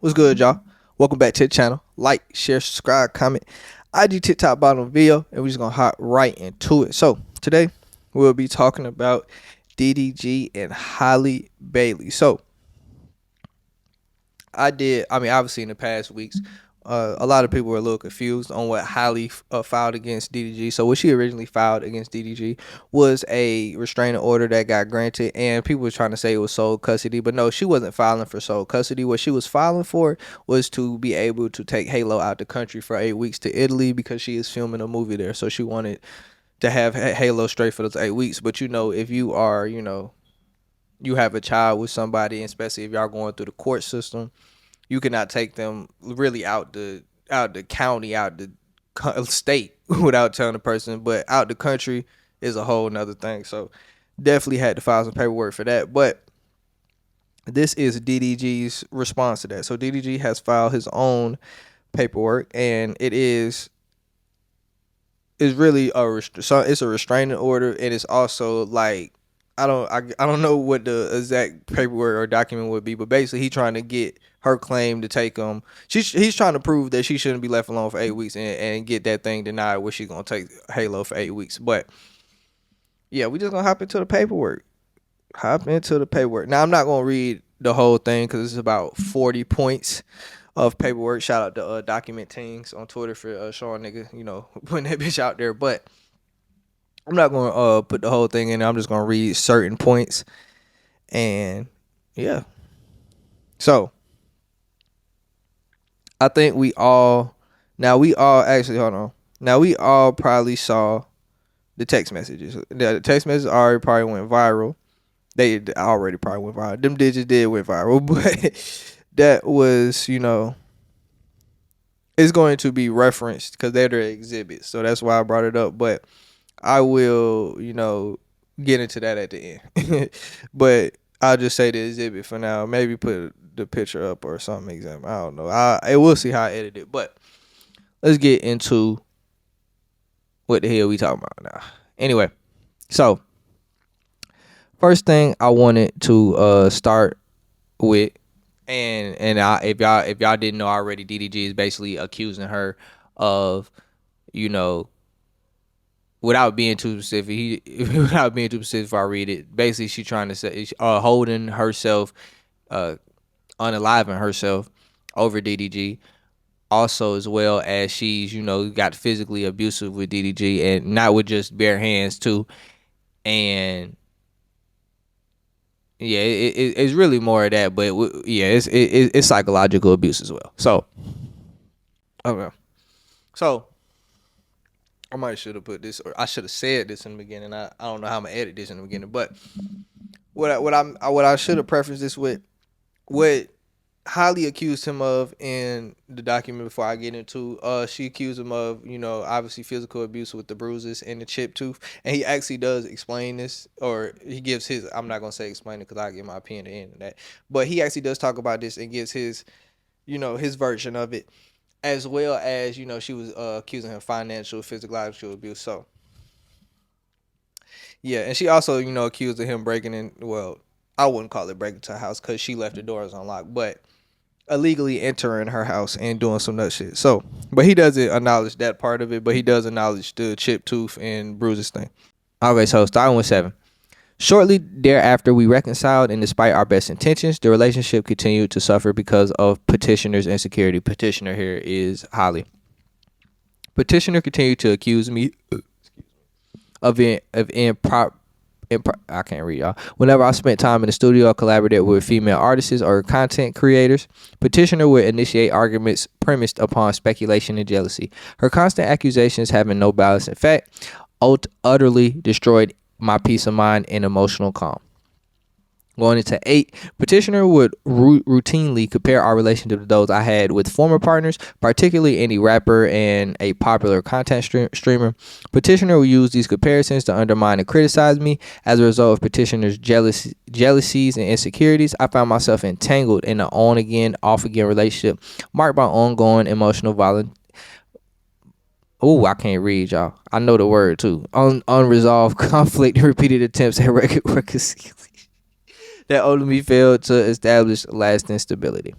What's good, y'all? Welcome back to the channel. Like, share, subscribe, comment. IG, TikTok, bottom video, and we're just gonna hop right into it. So today we'll be talking about DDG and Halle Bailey. So obviously in the past weeks, a lot of people were a little confused on what Halle filed against DDG. So what she originally filed against DDG was a restraining order that got granted, and people were trying to say it was sole custody, but no, she wasn't filing for sole custody. What she was filing for was to be able to take Halo out the country for 8 weeks to Italy because she is filming a movie there. So she wanted to have Halo straight for those 8 weeks. But if you are, you have a child with somebody, and especially if y'all going through the court system, you cannot take them really out the county, out the state without telling the person. But out the country is a whole nother thing. So definitely had to file some paperwork for that. But this is DDG's response to that. So DDG has filed his own paperwork, and it's really it's a restraining order, and it's also like I don't know what the exact paperwork or document would be, but basically he's trying to get her claim to take him. He's trying to prove that she shouldn't be left alone for 8 weeks and get that thing denied where she's gonna take Halo for 8 weeks. But yeah, we just gonna hop into the paperwork. Now I'm not gonna read the whole thing because it's about 40 points of paperwork. Shout out to Documentation on Twitter for showing nigga, putting that bitch out there. But I'm not gonna put the whole thing in there. I'm just gonna read certain points. And yeah. So I think we all probably saw the text messages. The text messages already probably went viral. They already probably went viral. Them digits did went viral, but that was, it's going to be referenced because they're the exhibits. So that's why I brought it up. But I will, get into that at the end. But I'll just say the exhibit for now. Maybe put the picture up or something. Example. I don't know. We'll see how I edit it. But let's get into what the hell we talking about now. Anyway, so first thing I wanted to start with, if y'all didn't know already, DDG is basically accusing her of, without being too specific, if I read it, basically she's trying to say holding herself, unaliving herself over DDG. Also, as well as she's, got physically abusive with DDG, and not with just bare hands too. And yeah, it's really more of that, but yeah, it's psychological abuse as well. So, okay, so I might should have put this, or I should have said this in the beginning. I don't know how I'm gonna edit this in the beginning, but what I should have prefaced this with, what Halle accused him of in the document before I get into, she accused him of, obviously physical abuse with the bruises and the chipped tooth, and he actually does explain this, or he gives his, I'm not gonna say explain it because I give my opinion at the end of that, but he actually does talk about this and gives his, his version of it, as well as, she was accusing him of financial, physiological abuse. So yeah, and she also, accused of him breaking in, well, I wouldn't call it breaking into her house because she left the doors unlocked, but illegally entering her house and doing some nut shit. So, but he doesn't acknowledge that part of it, but he does acknowledge the chipped tooth and bruises thing. Okay, so starting with 7. Shortly thereafter, we reconciled, and despite our best intentions, the relationship continued to suffer because of petitioner's insecurity. Petitioner here is Halle. Petitioner continued to accuse me of improper. I can't read, y'all. Whenever I spent time in the studio or collaborated with female artists or content creators, petitioner would initiate arguments premised upon speculation and jealousy. Her constant accusations, having no balance in fact, utterly destroyed my peace of mind and emotional calm. Going into 8, petitioner would routinely compare our relationship to those I had with former partners, particularly any rapper and a popular content streamer. Petitioner would use these comparisons to undermine and criticize me. As a result of petitioner's jealousies and insecurities, I found myself entangled in an on-again, off-again relationship marked by ongoing emotional violence. Oh, I can't read, y'all. I know the word too. Unresolved conflict and repeated attempts at reconciliation that ultimately failed to establish lasting stability.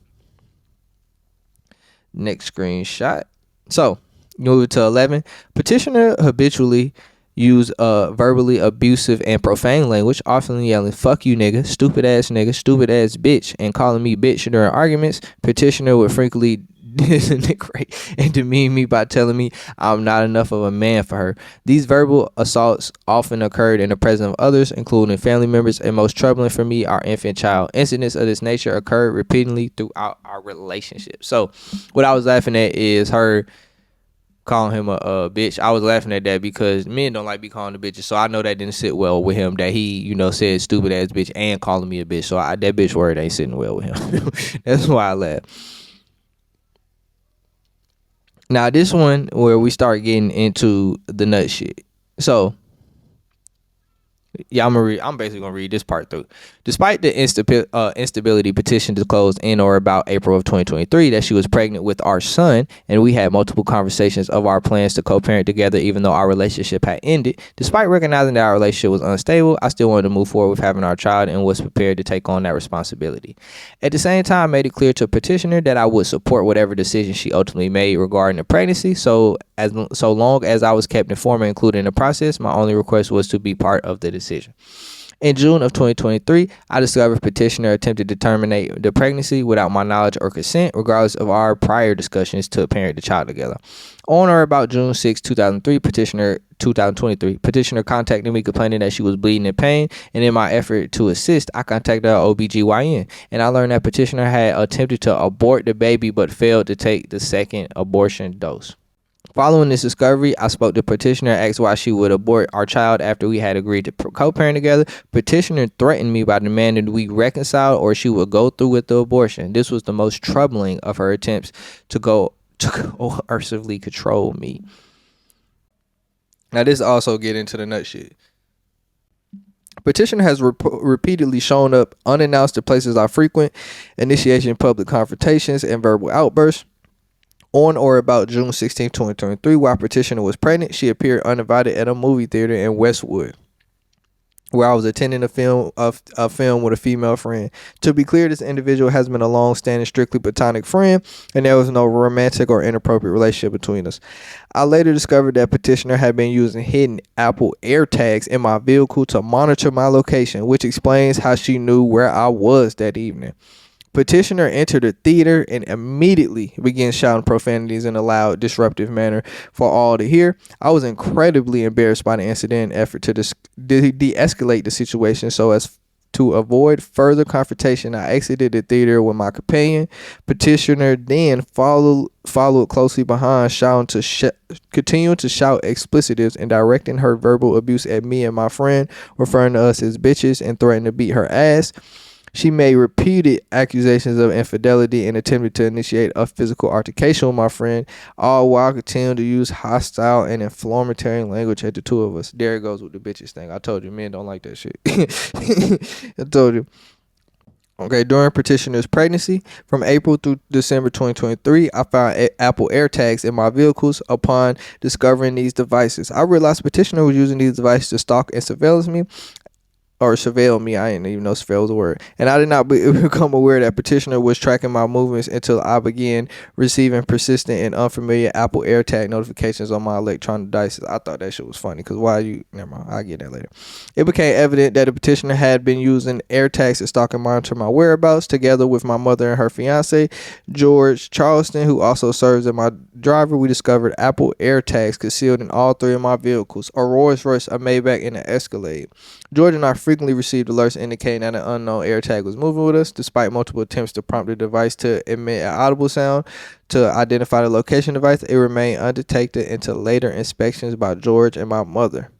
Next screenshot. So, move to 11. Petitioner habitually use verbally abusive and profane language, often yelling "fuck you nigga," "stupid ass bitch," and calling me bitch during arguments. Petitioner would frequently denigrate and demean me by telling me I'm not enough of a man for her. These verbal assaults often occurred in the presence of others, including family members, and most troubling for me, our infant child. Incidents of this nature occurred repeatedly throughout our relationship. So what I was laughing at is her calling him a bitch. I was laughing at that because men don't like be calling the bitches, so I know that didn't sit well with him, that he, said stupid ass bitch and calling me a bitch. So that bitch word ain't sitting well with him. That's why I laugh. Now this one where we start getting into the nut shit. So yeah, I'm basically gonna read this part through. Despite the instability, petition disclosed in or about April of 2023 that she was pregnant with our son, and we had multiple conversations of our plans to co-parent together, even though our relationship had ended. Despite recognizing that our relationship was unstable, I still wanted to move forward with having our child and was prepared to take on that responsibility. At the same time, I made it clear to petitioner that I would support whatever decision she ultimately made regarding the pregnancy. So long as I was kept informed and included in the process, my only request was to be part of the decision. In June of 2023, I discovered petitioner attempted to terminate the pregnancy without my knowledge or consent, regardless of our prior discussions to parent the child together. On or about June 6, 2023, petitioner contacted me complaining that she was bleeding in pain, and in my effort to assist, I contacted her OBGYN, and I learned that petitioner had attempted to abort the baby but failed to take the second abortion dose. Following this discovery, I spoke to petitioner and asked why she would abort our child after we had agreed to co-parent together. Petitioner threatened me by demanding we reconcile or she would go through with the abortion. This was the most troubling of her attempts to coercively control me. Now this also get into the nut shit. Petitioner has repeatedly shown up unannounced to places I frequent, initiating public confrontations and verbal outbursts. On or about June 16, 2023, while petitioner was pregnant, she appeared uninvited at a movie theater in Westwood, where I was attending a film with a female friend. To be clear, this individual has been a long-standing, strictly platonic friend, and there was no romantic or inappropriate relationship between us. I later discovered that petitioner had been using hidden Apple AirTags in my vehicle to monitor my location, which explains how she knew where I was that evening. Petitioner entered the theater and immediately began shouting profanities in a loud, disruptive manner for all to hear. I was incredibly embarrassed by the incident and effort to de-escalate the situation so as to avoid further confrontation. I exited the theater with my companion. Petitioner then followed closely behind, continuing to shout explicitives and directing her verbal abuse at me and my friend, referring to us as bitches and threatening to beat her ass. She made repeated accusations of infidelity and attempted to initiate a physical altercation with my friend, all while continuing to use hostile and inflammatory language at the two of us. There it goes with the bitches thing. I told you, men don't like that shit. I told you. Okay, during petitioner's pregnancy, from April through December 2023, I found Apple AirTags in my vehicles. Upon discovering these devices, I realized petitioner was using these devices to stalk and surveil me. I didn't even know surveil was a word. And I did not become aware that petitioner was tracking my movements until I began receiving persistent and unfamiliar Apple AirTag notifications on my electronic devices. I thought that shit was funny because never mind, I'll get that later. It became evident that the petitioner had been using AirTags to stalk and monitor my whereabouts, together with my mother and her fiance, George Charleston, who also serves as my driver. We discovered Apple AirTags concealed in all three of my vehicles, a Rolls Royce, a Maybach, and an Escalade. George and I frequently received alerts indicating that an unknown AirTag was moving with us. Despite multiple attempts to prompt the device to emit an audible sound to identify the location device, it remained undetected until later inspections by George and my mother.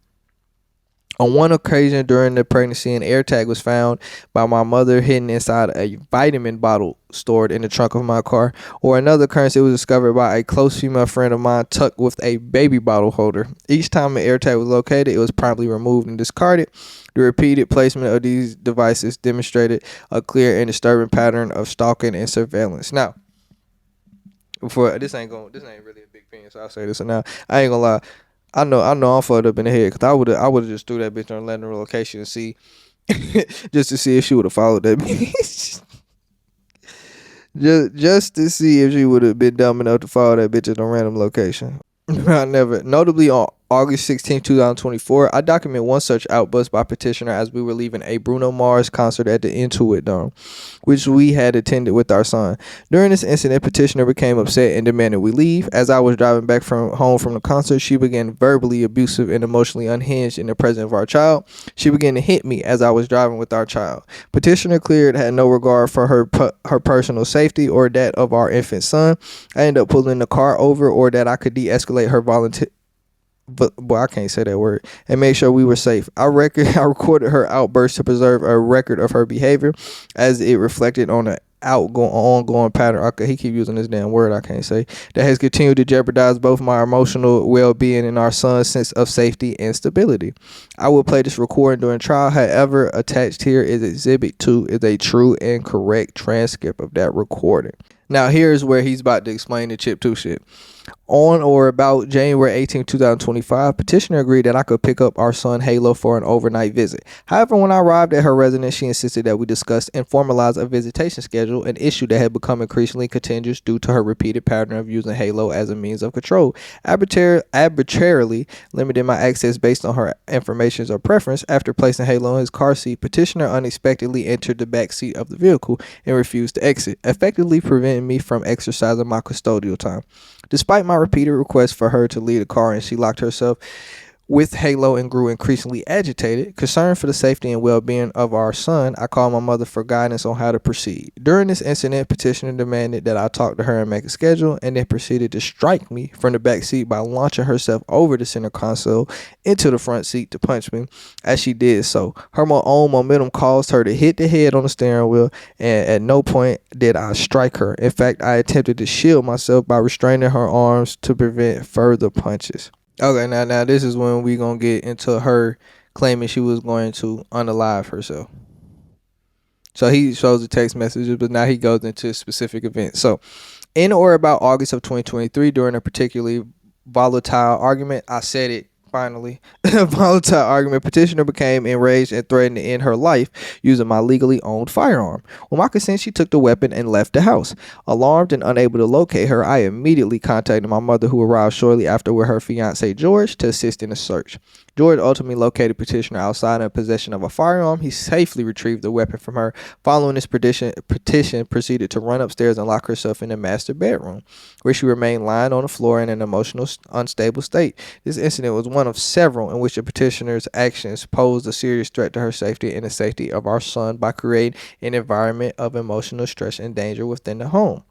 On one occasion during the pregnancy, an AirTag was found by my mother hidden inside a vitamin bottle stored in the trunk of my car. Or another occurrence, it was discovered by a close female friend of mine tucked with a baby bottle holder. Each time an AirTag was located, it was promptly removed and discarded. The repeated placement of these devices demonstrated a clear and disturbing pattern of stalking and surveillance. Now, this ain't really a big thing, so I'll say this now. I ain't gonna lie. I know I'm fucked up in the head because I would have just threw that bitch on random location and see just to see if she would have followed that bitch. just to see if she would have been dumb enough to follow that bitch at a random location. I never. Notably, on August 16, 2024, I document one such outburst by petitioner as we were leaving a Bruno Mars concert at the Intuit Dome, which we had attended with our son. During this incident, petitioner became upset and demanded we leave. As I was driving back from home from the concert, she began verbally abusive and emotionally unhinged in the presence of our child. She began to hit me as I was driving with our child. Petitioner cleared had no regard for her personal safety or that of our infant son. I ended up pulling the car over or that I could de-escalate her but boy, I can't say that word, and made sure we were safe. I recorded her outburst to preserve a record of her behavior as it reflected on an ongoing pattern. Okay, he keep using this damn word I can't say, that has continued to jeopardize both my emotional well-being and our son's sense of safety and stability. I will play this recording during trial. However, attached here is Exhibit 2 is a true and correct transcript of that recording. Now here's where he's about to explain the Chip 2 shit. On or about January 18, 2025, petitioner agreed that I could pick up our son Halo for an overnight visit. However, when I arrived at her residence, she insisted that we discuss and formalize a visitation schedule, an issue that had become increasingly contentious due to her repeated pattern of using Halo as a means of control, arbitrarily limiting my access based on her information or preference. After placing Halo in his car seat, petitioner unexpectedly entered the back seat of the vehicle and refused to exit, effectively preventing me from exercising my custodial time. Despite my repeated requests for her to leave the car, and she locked herself with Halo and grew increasingly agitated. Concerned for the safety and well-being of our son, I called my mother for guidance on how to proceed. During this incident, petitioner demanded that I talk to her and make a schedule, and then proceeded to strike me from the back seat by launching herself over the center console into the front seat to punch me. As she did so, her own momentum caused her to hit the head on the steering wheel, and at no point did I strike her. In fact, I attempted to shield myself by restraining her arms to prevent further punches. Okay, now this is when we gonna get into her claiming she was going to unalive herself. So he shows the text messages, but now he goes into specific events. So, in or about August of 2023, during a particularly volatile argument, I said it finally, a volatile argument, petitioner became enraged and threatened to end her life using my legally owned firearm. With my consent, she took the weapon and left the house. Alarmed and unable to locate her, I immediately contacted my mother, who arrived shortly after with her fiance George to assist in the search. George ultimately located petitioner outside in possession of a firearm. He safely retrieved the weapon from her. Following this petition proceeded to run upstairs and lock herself in the master bedroom, where she remained lying on the floor in an emotional unstable state. This incident was one of several in which the petitioner's actions posed a serious threat to her safety and the safety of our son by creating an environment of emotional stress and danger within the home.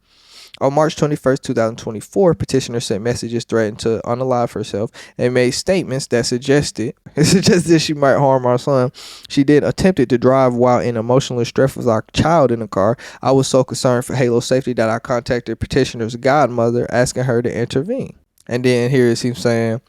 On March 21st, 2024, petitioner sent messages threatening to unalive herself and made statements that suggested she might harm our son. She then attempted to drive while in emotional distress with our child in the car. I was so concerned for Halo's safety that I contacted petitioner's godmother, asking her to intervene. And then here is him saying,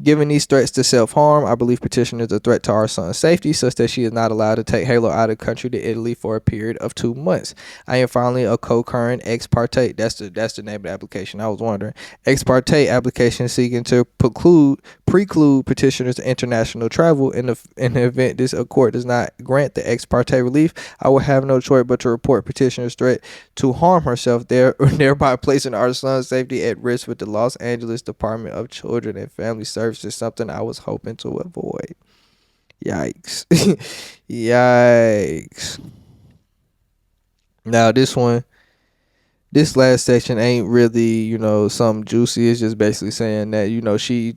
given these threats to self-harm, I believe petitioner is a threat to our son's safety, such that she is not allowed to take Halo out of the country to Italy for a period of 2 months. I am finally a concurrent ex parte. That's the name of the application. I was wondering. Ex parte application seeking to preclude petitioner's international travel. In the event this court does not grant the ex parte relief, I will have no choice but to report petitioner's threat to harm herself, thereby placing our son's safety at risk with the Los Angeles Department of Children and Family Services. Is something I was hoping to avoid. Yikes. Yikes. Now this last section ain't really, something juicy. It's just basically saying that, she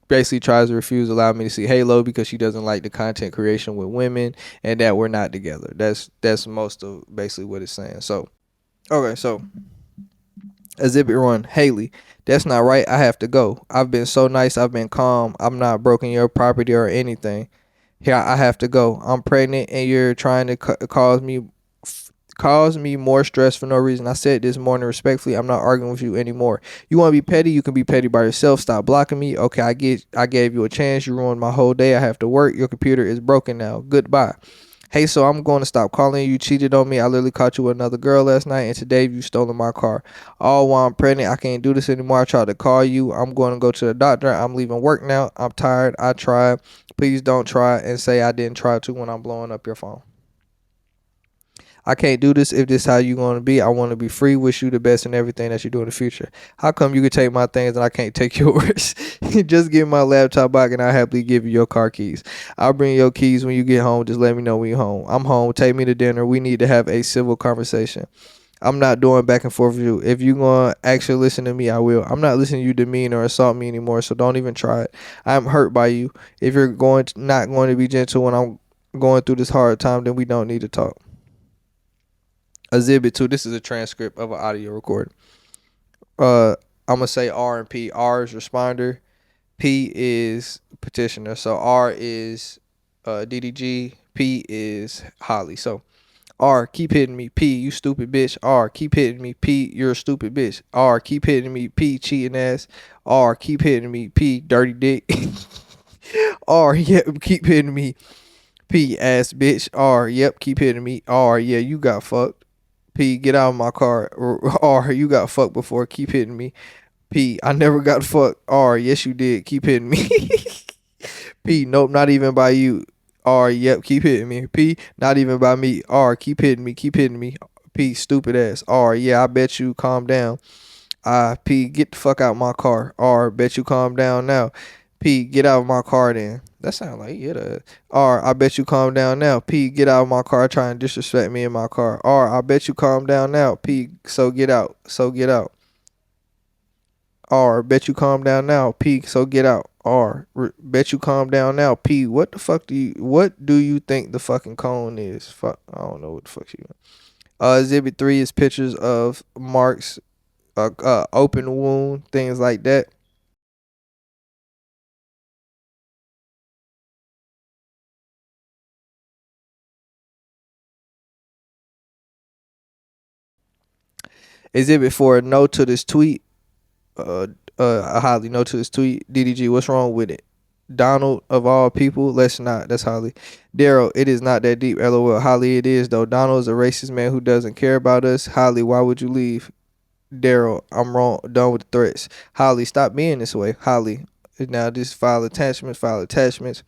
basically tries to refuse to allow me to see Halo because she doesn't like the content creation with women and that we're not together. That's most of basically what it's saying. So, okay, so Exhibit 1, Haley. That's not right. I have to go. I've been so nice. I've been calm. I'm not broken your property or anything. Here, I have to go. I'm pregnant and you're trying to cause me more stress for no reason. I said this morning respectfully, I'm not arguing with you anymore. You want to be petty? You can be petty by yourself. Stop blocking me. Okay, I gave you a chance. You ruined my whole day. I have to work. Your computer is broken now. Goodbye. Hey, so I'm going to stop calling you. You cheated on me. I literally caught you with another girl last night, and today you stolen my car. All while I'm pregnant, I can't do this anymore. I tried to call you. I'm going to go to the doctor. I'm leaving work now. I'm tired. I tried. Please don't try and say I didn't try to when I'm blowing up your phone. I can't do this if this is how you going to be. I want to be free. Wish you the best in everything that you do in the future. How come you can take my things and I can't take yours? Just give my laptop back and I'll happily give you your car keys. I'll bring your keys when you get home. Just let me know when you're home. I'm home. Take me to dinner. We need to have a civil conversation. I'm not doing back and forth with you. If you gonna actually listen to me, I will. I'm not listening to you demean or assault me anymore, so don't even try it. I'm hurt by you. If you're not going to be gentle when I'm going through this hard time, then we don't need to talk. Exhibit 2. This is a transcript of an audio recording. I'm gonna say R and P. R is responder. P is petitioner. So R is DDG. P is Halle. So R, keep hitting me. P, you stupid bitch. R, keep hitting me. P, you're a stupid bitch. R, keep hitting me. P, cheating ass. R, keep hitting me. P, dirty dick. R, yep, keep hitting me. P, ass bitch. R, yep, keep hitting me. R, yeah, you got fucked. P, get out of my car. R, you got fucked before. Keep hitting me. P, I never got fucked. R, yes you did. Keep hitting me. P, nope, not even by you. R, yep, keep hitting me. P, not even by me. R, keep hitting me. Keep hitting me. P, stupid ass. R, yeah, I bet you calm down. P, get the fuck out my car. R, bet you calm down now. P, get out of my car then. That sounds like it. R, I bet you calm down now. P, get out of my car trying to disrespect me in my car. R, I bet you calm down now. P, so get out. So get out. R, bet you calm down now. P, so get out. R, bet you calm down now. P, what do you think the fucking cone is? Fuck, I don't know what the fuck you. Exhibit 3 is pictures of marks, open wound, things like that. Exhibit 4, no to this tweet. Holly, no to this tweet. DDG, what's wrong with it? Donald, of all people, let's not. That's Holly. Daryl, it is not that deep. LOL. Holly, it is though. Donald is a racist man who doesn't care about us. Holly, why would you leave? Daryl, I'm wrong. Done with the threats. Holly, stop being this way. Holly, now just file attachments. File attachments.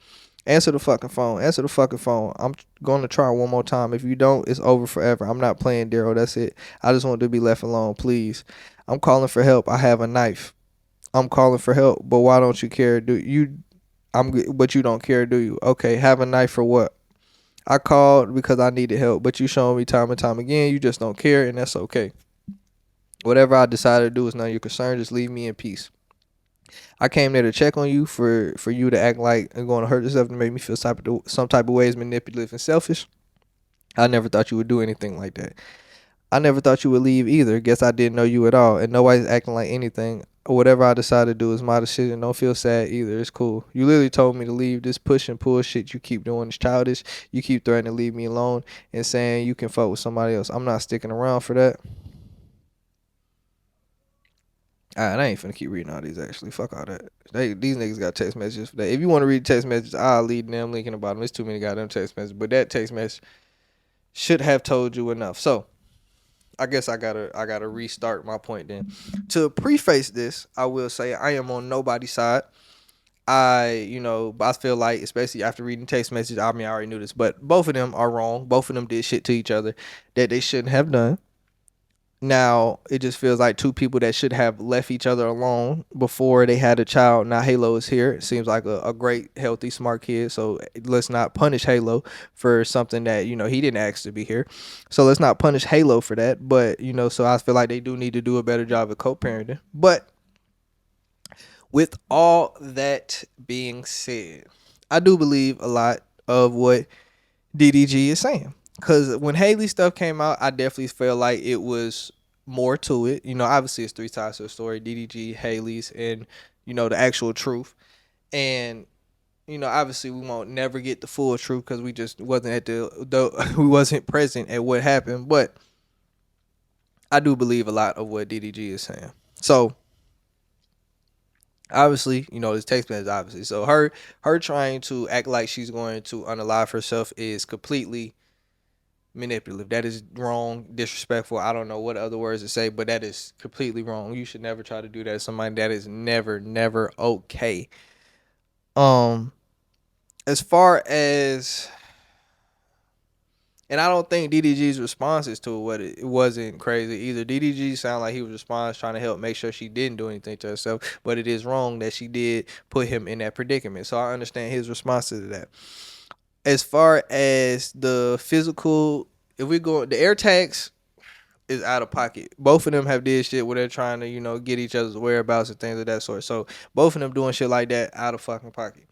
Answer the fucking phone. Answer the fucking phone. I'm going to try one more time. If you don't, it's over forever. I'm not playing, Daryl. That's it. I just want to be left alone, please. I'm calling for help. I have a knife. I'm calling for help, but why don't you care? Do you? But you don't care, do you? Okay, have a knife for what? I called because I needed help, but you showing me time and time again. You just don't care, and that's okay. Whatever I decided to do is none of your concern. Just leave me in peace. I came there to check on you for you to act like and going to hurt yourself to make me feel some type of ways manipulative and selfish. I never thought you would do anything like that. I never thought you would leave either. Guess I didn't know you at all, and nobody's acting like anything. Whatever I decide to do is my decision. Don't feel sad either. It's cool. You literally told me to leave. This push and pull shit you keep doing is childish. You keep threatening to leave me alone and saying you can fuck with somebody else. I'm not sticking around for that. Alright, I ain't finna keep reading all these actually. Fuck all that. These niggas got text messages for that. If you want to read text messages, I'll leave them link in the bottom. There's too many goddamn text messages. But that text message should have told you enough. So I guess I gotta restart my point then. To preface this, I will say I am on nobody's side. I feel like, especially after reading text messages, I mean I already knew this, but both of them are wrong. Both of them did shit to each other that they shouldn't have done. Now it just feels like two people that should have left each other alone before they had a child. Now Halo is here. It seems like a great, healthy, smart kid. So let's not punish Halo for something that he didn't ask to be here. So let's not punish Halo for that. But so I feel like they do need to do a better job of co-parenting. But with all that being said, I do believe a lot of what DDG is saying. Because when Haley stuff came out, I definitely felt like it was more to it. Obviously it's three sides to the story: DDG, Haley's, and the actual truth. And obviously we won't never get the full truth because we just wasn't at we wasn't present at what happened. But I do believe a lot of what DDG is saying. So obviously, this text message, obviously. So her trying to act like she's going to unalive herself is completely manipulative. That is wrong, disrespectful. I don't know what other words to say, but that is completely wrong. You should never try to do that to somebody. That is never okay. As far as, And I don't think DDG's responses to it wasn't crazy either. DDG sounded like he was responding, trying to help make sure she didn't do anything to herself. But it is wrong that she did put him in that predicament. So I understand his response to that. As far as the physical, if we go, the air tags is out of pocket. Both of them have did shit where they're trying to, get each other's whereabouts and things of that sort. So both of them doing shit like that out of fucking pocket.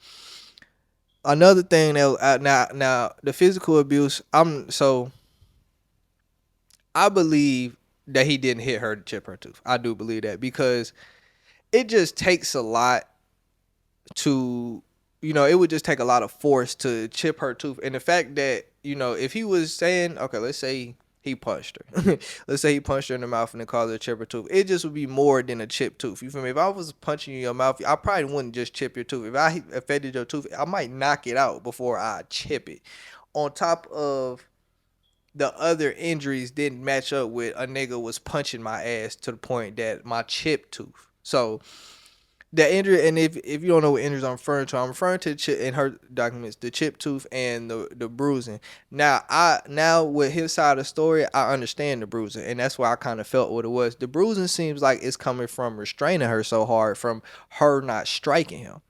Another thing that now the physical abuse. I believe that he didn't hit her to chip her tooth. I do believe that because it just takes a lot to, it would just take a lot of force to chip her tooth. And the fact that, if he was saying, okay, let's say he punched her. Let's say he punched her in the mouth and then caused her to chip her tooth. It just would be more than a chipped tooth. You feel me? If I was punching you in your mouth, I probably wouldn't just chip your tooth. If I affected your tooth, I might knock it out before I chip it. On top of the other injuries didn't match up with a nigga was punching my ass to the point that my chipped tooth. So the injury, and if you don't know what injuries I'm referring to in her documents, the chip tooth and the bruising. Now with his side of the story, I understand the bruising, and that's why I kind of felt what it was. The bruising seems like it's coming from restraining her so hard from her not striking him.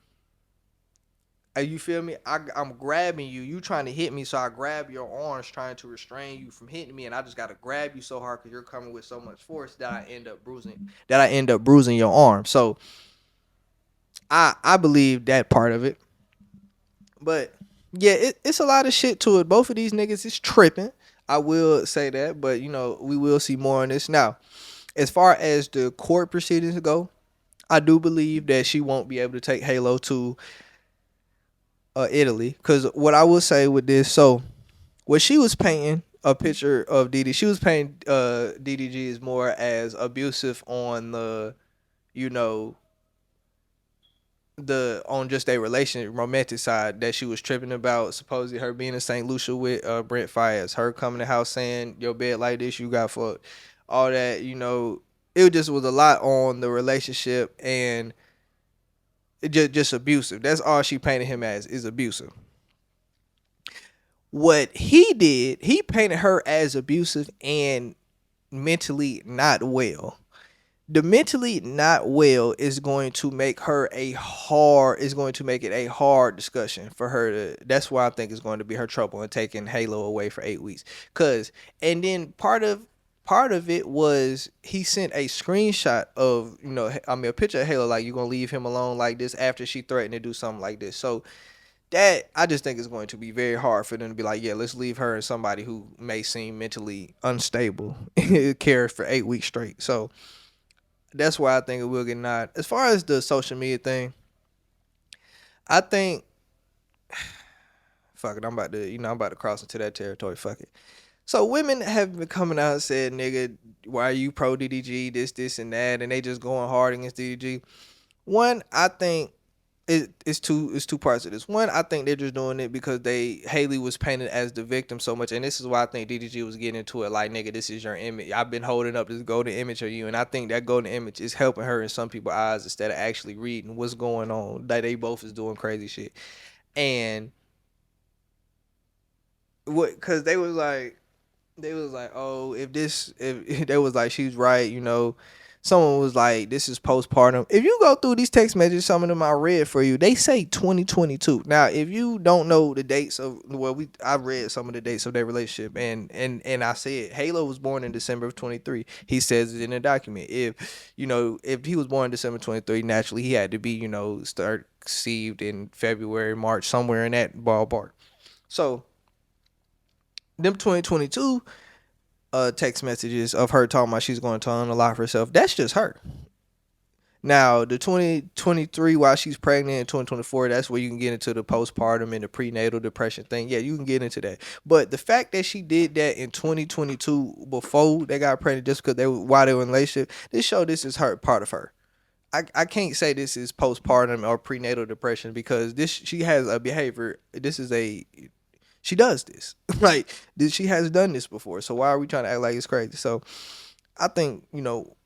You feel me? I'm grabbing you. You trying to hit me, so I grab your arms, trying to restrain you from hitting me, and I just gotta grab you so hard because you're coming with so much force that I end up bruising. Your arm. So I believe that part of it. But yeah, it's a lot of shit to it. Both of these niggas is tripping. I will say that, but we will see more on this. Now, as far as the court proceedings go, I do believe that she won't be able to take Halo to Italy. Because what I will say with this, so what she was painting a picture of DD, she was painting DDG is more as abusive on the, you know, on just a relationship romantic side that she was tripping about, supposedly her being in St. Lucia with Brent Fayez, her coming to the house saying your bed like this, you got fucked, all that, it just was a lot on the relationship, and it just abusive. That's all she painted him as, is abusive. What he did, he painted her as abusive and mentally not well. The mentally not well is going to make it a hard discussion for her to. That's why I think it's going to be her trouble in taking Halo away for 8 weeks. And then part of it was he sent a screenshot of, a picture of Halo, like, you gonna leave him alone like this after she threatened to do something like this. So that, I just think it's going to be very hard for them to be like, yeah, let's leave her and somebody who may seem mentally unstable care for 8 weeks straight. So that's why I think it will get nod. As far as the social media thing, I think, fuck it, I'm about to cross into that territory. Fuck it. So women have been coming out and said, nigga, why are you pro DDG, this, and that, and they just going hard against DDG. One, I think it's two parts of this. One, I think they're just doing it because Haley was painted as the victim so much, and this is why I think DDG was getting into it. Like, nigga, this is your image. I've been holding up this golden image of you, and I think that golden image is helping her in some people's eyes instead of actually reading what's going on. That they both is doing crazy shit, and because they was like, oh, if they was like, she's right, someone was like, this is postpartum. If you go through these text messages, some of them I read for you, they say 2022. Now, if you don't know the dates of, I read some of the dates of their relationship, and I said Halo was born in December of 23. He says it in the document. If he was born in December 23, naturally he had to be, start conceived in February, March, somewhere in that ballpark. So them 2022 text messages of her talking about she's going to unalive herself, that's just her. Now, the 2023, while she's pregnant, in 2024, that's where you can get into the postpartum and the prenatal depression thing. Yeah, you can get into that. But the fact that she did that in 2022 before they got pregnant, just because while they were in a relationship, this is her, part of her. I can't say this is postpartum or prenatal depression, because she has a behavior. She does this. Like, she has done this before. So why are we trying to act like it's crazy? So I think,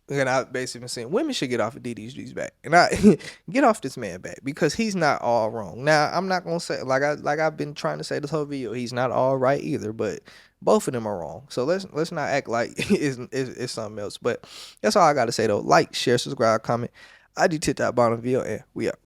And I basically been saying women should get off of DDG's back, and I get off this man back because he's not all wrong. Now I'm not gonna say I've been trying to say this whole video, he's not all right either, but both of them are wrong. So let's not act like it's something else. But that's all I gotta say though. Like, share, subscribe, comment. I do tip that bottom video, and we up.